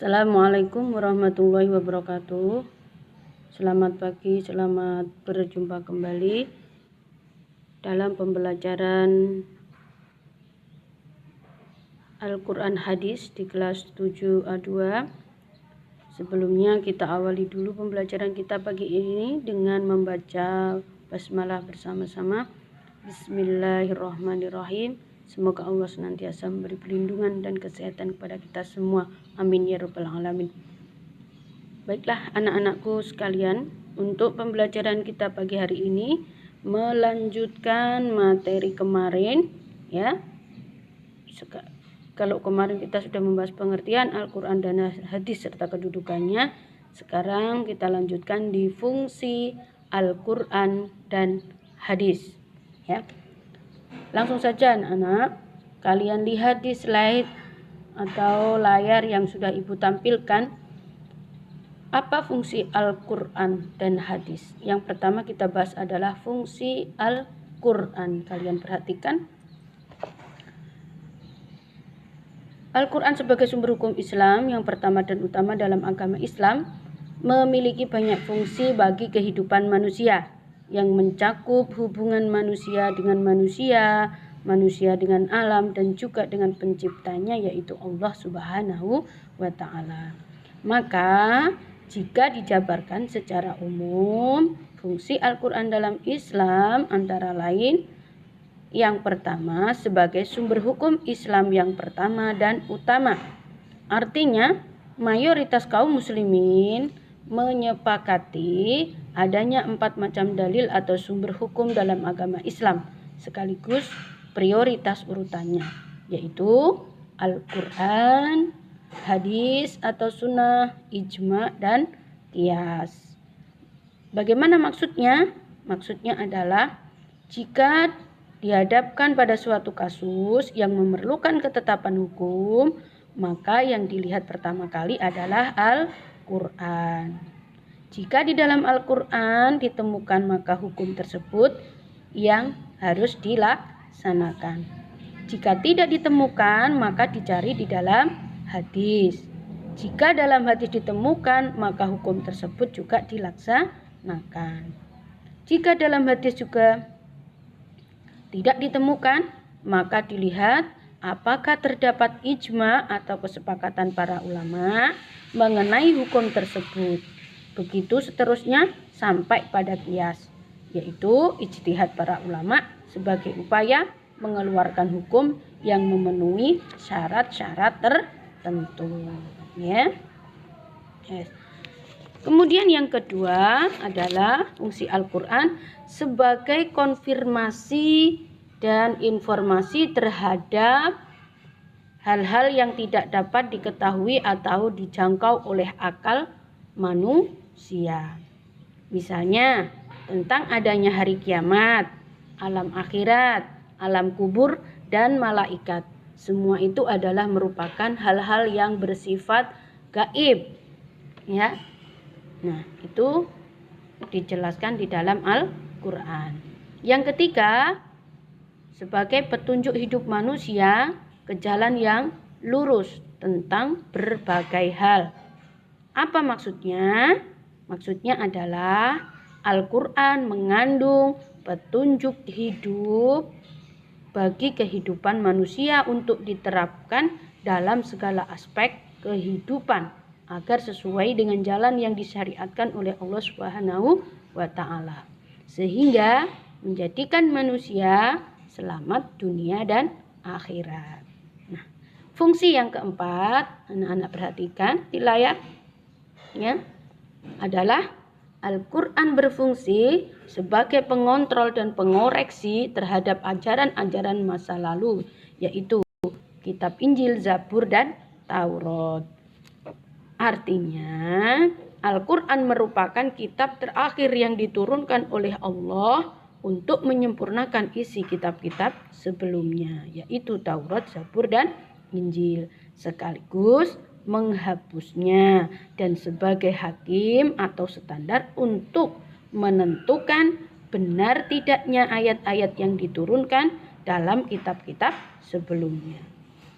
Assalamualaikum warahmatullahi wabarakatuh. Selamat pagi, selamat berjumpa kembali dalam pembelajaran Al-Quran Hadis di kelas 7A2. Sebelumnya kita awali dulu pembelajaran kita pagi ini dengan membaca basmalah bersama-sama. Bismillahirrahmanirrahim. Semoga Allah senantiasa memberi perlindungan dan kesehatan kepada kita semua. Amin ya rabbal alamin. Baiklah anak-anakku sekalian, untuk pembelajaran kita pagi hari ini melanjutkan materi kemarin ya. Kalau kemarin kita sudah membahas pengertian Al-Quran dan hadis serta kedudukannya, sekarang kita lanjutkan di fungsi Al-Quran dan hadis ya. Langsung saja anak-anak, kalian lihat di slide atau layar yang sudah ibu tampilkan. Apa fungsi Al-Quran dan hadis? Yang pertama kita bahas adalah fungsi Al-Quran. Kalian perhatikan. Al-Quran sebagai sumber hukum Islam yang pertama dan utama dalam agama Islam memiliki banyak fungsi bagi kehidupan manusia yang mencakup hubungan manusia dengan manusia, manusia dengan alam, dan juga dengan penciptanya yaitu Allah Subhanahu wa Ta'ala. Maka jika dijabarkan secara umum, fungsi Al-Quran dalam Islam antara lain yang pertama sebagai sumber hukum Islam yang pertama dan utama. Artinya mayoritas kaum muslimin menyepakati adanya 4 macam dalil atau sumber hukum dalam agama Islam sekaligus prioritas urutannya, yaitu Al-Quran, hadis atau sunnah, ijma, dan qiyas. Bagaimana maksudnya? Maksudnya adalah jika dihadapkan pada suatu kasus yang memerlukan ketetapan hukum, maka yang dilihat pertama kali adalah Al-Quran. Jika di dalam Al-Quran ditemukan, maka hukum tersebut yang harus dilaksanakan. Jika tidak ditemukan, maka dicari di dalam hadis. Jika dalam hadis ditemukan, maka hukum tersebut juga dilaksanakan. Jika dalam hadis juga tidak ditemukan, maka dilihat apakah terdapat ijma atau kesepakatan para ulama mengenai hukum tersebut. Begitu seterusnya sampai pada qiyas, yaitu ijtihad para ulama sebagai upaya mengeluarkan hukum yang memenuhi syarat-syarat tertentu ya. Yes. Kemudian yang kedua adalah fungsi Al-Quran sebagai konfirmasi dan informasi terhadap hal-hal yang tidak dapat diketahui atau dijangkau oleh akal manusia. Misalnya tentang adanya hari kiamat, alam akhirat, alam kubur, dan malaikat. Semua itu adalah merupakan hal-hal yang bersifat gaib ya. Nah, itu dijelaskan di dalam Al-Quran. Yang ketiga, sebagai petunjuk hidup manusia ke jalan yang lurus tentang berbagai hal. Apa maksudnya? Maksudnya adalah Al-Quran mengandung petunjuk hidup bagi kehidupan manusia untuk diterapkan dalam segala aspek kehidupan agar sesuai dengan jalan yang disyariatkan oleh Allah Subhanahu wa Ta'ala, sehingga menjadikan manusia selamat dunia dan akhirat. Nah, fungsi yang keempat, anak-anak perhatikan di layar ya, adalah Al-Quran berfungsi sebagai pengontrol dan pengoreksi terhadap ajaran-ajaran masa lalu, yaitu kitab Injil, Zabur, dan Taurat. Artinya Al-Quran merupakan kitab terakhir yang diturunkan oleh Allah untuk menyempurnakan isi kitab-kitab sebelumnya, yaitu Taurat, Zabur, dan Injil, sekaligus menghapusnya dan sebagai hakim atau standar untuk menentukan benar tidaknya ayat-ayat yang diturunkan dalam kitab-kitab sebelumnya,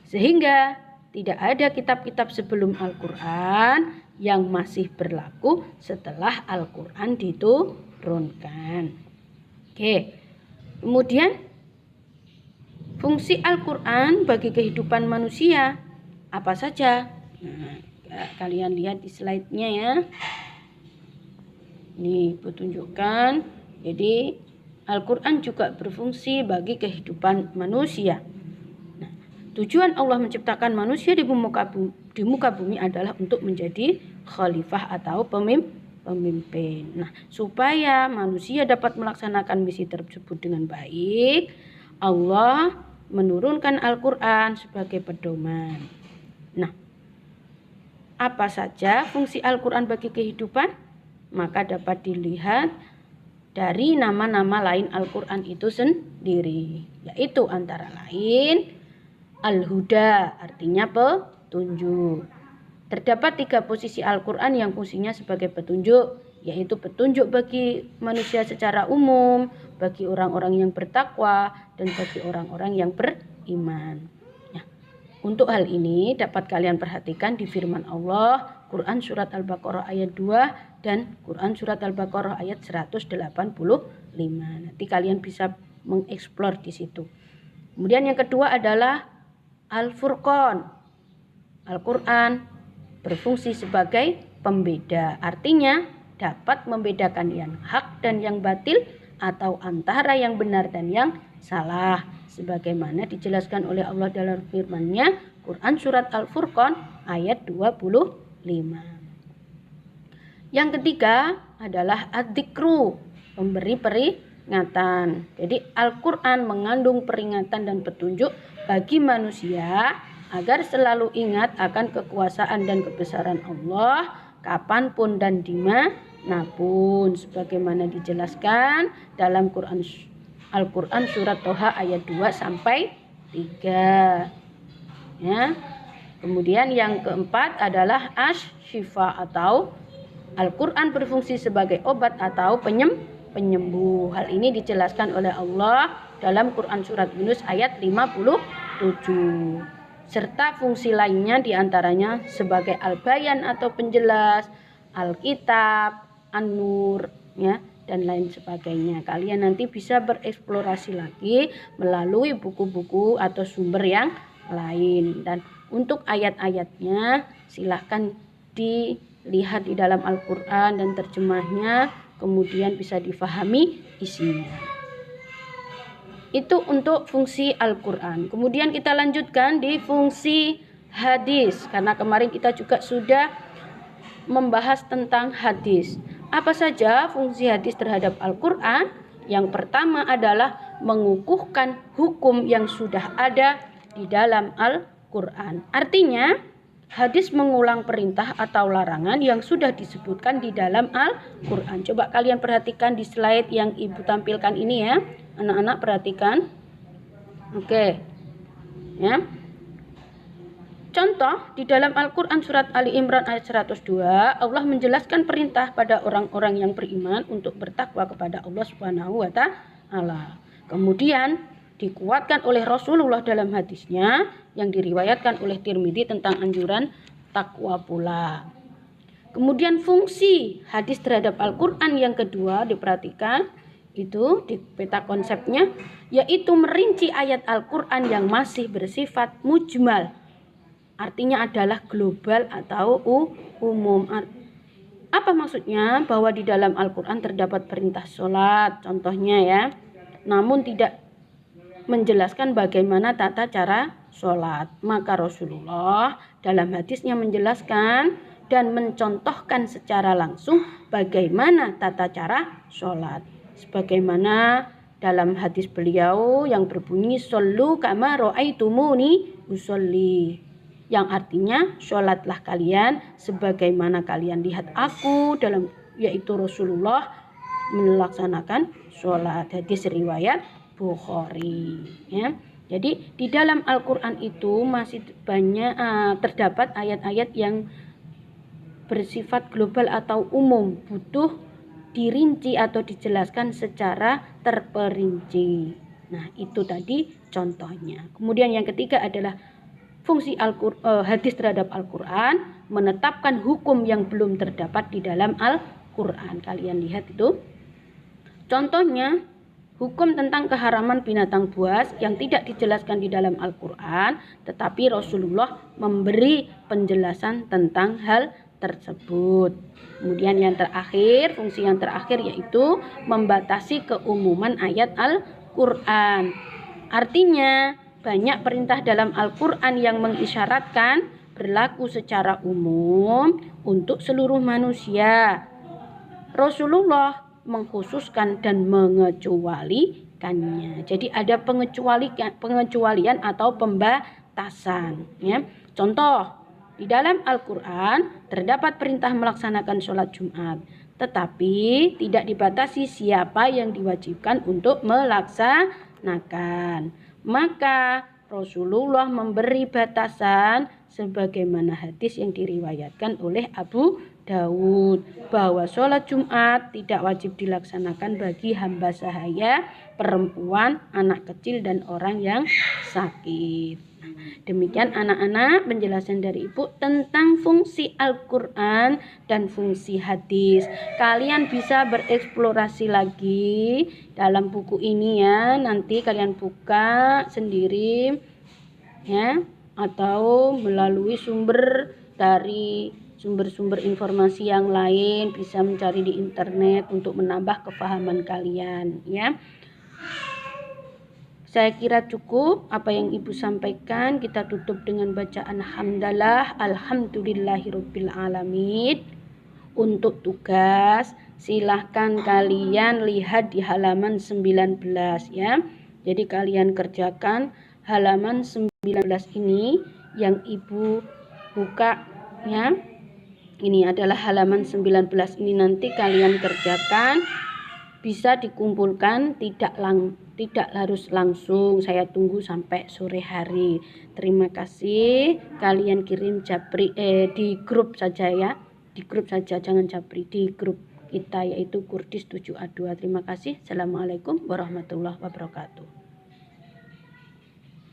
sehingga tidak ada kitab-kitab sebelum Al-Quran yang masih berlaku setelah Al-Quran diturunkan. Oke, kemudian fungsi Al-Quran bagi kehidupan manusia apa saja? Nah, kalian lihat di slide-nya ya. Ini petunjukkan. Jadi Al-Quran juga berfungsi bagi kehidupan manusia. Nah, tujuan Allah menciptakan manusia di muka bumi adalah untuk menjadi khalifah atau pemimpin. Nah, supaya manusia dapat melaksanakan misi tersebut dengan baik, Allah menurunkan Al-Quran sebagai pedoman. Nah, apa saja fungsi Al-Quran bagi kehidupan? Maka dapat dilihat dari nama-nama lain Al-Quran itu sendiri, yaitu antara lain Al-Huda, artinya petunjuk. Terdapat 3 posisi Al-Quran yang fungsinya sebagai petunjuk, yaitu petunjuk bagi manusia secara umum, bagi orang-orang yang bertakwa, dan bagi orang-orang yang beriman. Untuk hal ini dapat kalian perhatikan di firman Allah, Quran Surat Al-Baqarah ayat 2 dan Quran Surat Al-Baqarah ayat 185. Nanti kalian bisa mengeksplor di situ. Kemudian yang kedua adalah Al-Furqan. Al-Quran berfungsi sebagai pembeda. Artinya dapat membedakan yang hak dan yang batil atau antara yang benar dan yang salah. Sebagaimana dijelaskan oleh Allah dalam firman-Nya, Quran Surat Al-Furqan ayat 25. Yang ketiga adalah Ad-Dzikru, memberi peringatan. Jadi Al-Quran mengandung peringatan dan petunjuk bagi manusia agar selalu ingat akan kekuasaan dan kebesaran Allah kapanpun dan dimanapun. Sebagaimana dijelaskan dalam Al-Quran Surat Toha ayat 2 sampai 3. Ya. Kemudian yang keempat adalah Asy-Syifa atau Al-Quran berfungsi sebagai obat atau penyembuh. Hal ini dijelaskan oleh Allah dalam Quran Surat Yunus ayat 57. Serta fungsi lainnya diantaranya sebagai Al-Bayan atau penjelas, Al-Kitab, An-Nur, ya, dan lain sebagainya. Kalian nanti bisa bereksplorasi lagi melalui buku-buku atau sumber yang lain. Dan untuk ayat-ayatnya silahkan dilihat di dalam Al-Quran dan terjemahnya, kemudian bisa difahami isinya. Itu untuk fungsi Al-Quran. Kemudian kita lanjutkan di fungsi hadis, karena kemarin kita juga sudah membahas tentang hadis. Apa saja fungsi hadis terhadap Al-Quran? Yang pertama adalah mengukuhkan hukum yang sudah ada di dalam Al-Quran. Artinya, hadis mengulang perintah atau larangan yang sudah disebutkan di dalam Al-Quran. Coba kalian perhatikan di slide yang Ibu tampilkan ini ya. Anak-anak perhatikan. Oke. Ya. Contoh, di dalam Al-Quran Surat Ali Imran ayat 102, Allah menjelaskan perintah pada orang-orang yang beriman untuk bertakwa kepada Allah Subhanahu wa Ta'ala. Kemudian dikuatkan oleh Rasulullah dalam hadisnya yang diriwayatkan oleh Tirmidzi tentang anjuran takwa pula. Kemudian fungsi hadis terhadap Al-Quran yang kedua diperhatikan, itu di peta konsepnya, yaitu merinci ayat Al-Quran yang masih bersifat mujmal. Artinya adalah global atau umum. Apa maksudnya? Bahwa di dalam Al-Quran terdapat perintah sholat, contohnya ya. Namun tidak menjelaskan bagaimana tata cara sholat. Maka Rasulullah dalam hadisnya menjelaskan dan mencontohkan secara langsung bagaimana tata cara sholat. Sebagaimana dalam hadis beliau yang berbunyi, "Shollu kama ra'aitumuni usolli." Yang artinya sholatlah kalian sebagaimana kalian lihat aku dalam, yaitu Rasulullah melaksanakan sholat. Hadis riwayat Bukhari. Ya. Jadi di dalam Al-Quran itu masih banyak terdapat ayat-ayat yang bersifat global atau umum, butuh dirinci atau dijelaskan secara terperinci. Nah itu tadi contohnya. Kemudian yang ketiga adalah fungsi hadis terhadap Al-Quran, menetapkan hukum yang belum terdapat di dalam Al-Quran. Kalian lihat itu. Contohnya, hukum tentang keharaman binatang buas yang tidak dijelaskan di dalam Al-Quran, tetapi Rasulullah memberi penjelasan tentang hal tersebut. Kemudian yang terakhir, fungsi yang terakhir yaitu membatasi keumuman ayat Al-Quran. Artinya, banyak perintah dalam Al-Quran yang mengisyaratkan berlaku secara umum untuk seluruh manusia. Rasulullah mengkhususkan dan mengecualikannya. Jadi ada pengecualian atau pembatasan. Ya. Contoh, di dalam Al-Quran terdapat perintah melaksanakan sholat Jumat. Tetapi tidak dibatasi siapa yang diwajibkan untuk melaksanakan. Maka Rasulullah memberi batasan sebagaimana hadis yang diriwayatkan oleh Abu Dawud bahwa sholat Jumat tidak wajib dilaksanakan bagi hamba sahaya, perempuan, anak kecil, dan orang yang sakit. Demikian anak-anak penjelasan dari Ibu tentang fungsi Al-Quran dan fungsi hadis. Kalian bisa bereksplorasi lagi dalam buku ini ya. Nanti kalian buka sendiri ya, atau melalui sumber dari sumber-sumber informasi yang lain, bisa mencari di internet untuk menambah kefahaman kalian ya. Saya kira cukup apa yang Ibu sampaikan. Kita tutup dengan bacaan hamdalah, alhamdulillahirabbil alamin. Untuk tugas, silahkan kalian lihat di halaman 19 ya. Jadi kalian kerjakan halaman 19 ini yang Ibu buka ya. Ini adalah halaman 19 ini, nanti kalian kerjakan. Bisa dikumpulkan, tidak harus langsung. Saya tunggu sampai sore hari. Terima kasih. Kalian kirim japri di grup saja ya. Di grup saja, jangan japri, di grup kita yaitu Kurdis 7A2. Terima kasih. Assalamualaikum warahmatullahi wabarakatuh.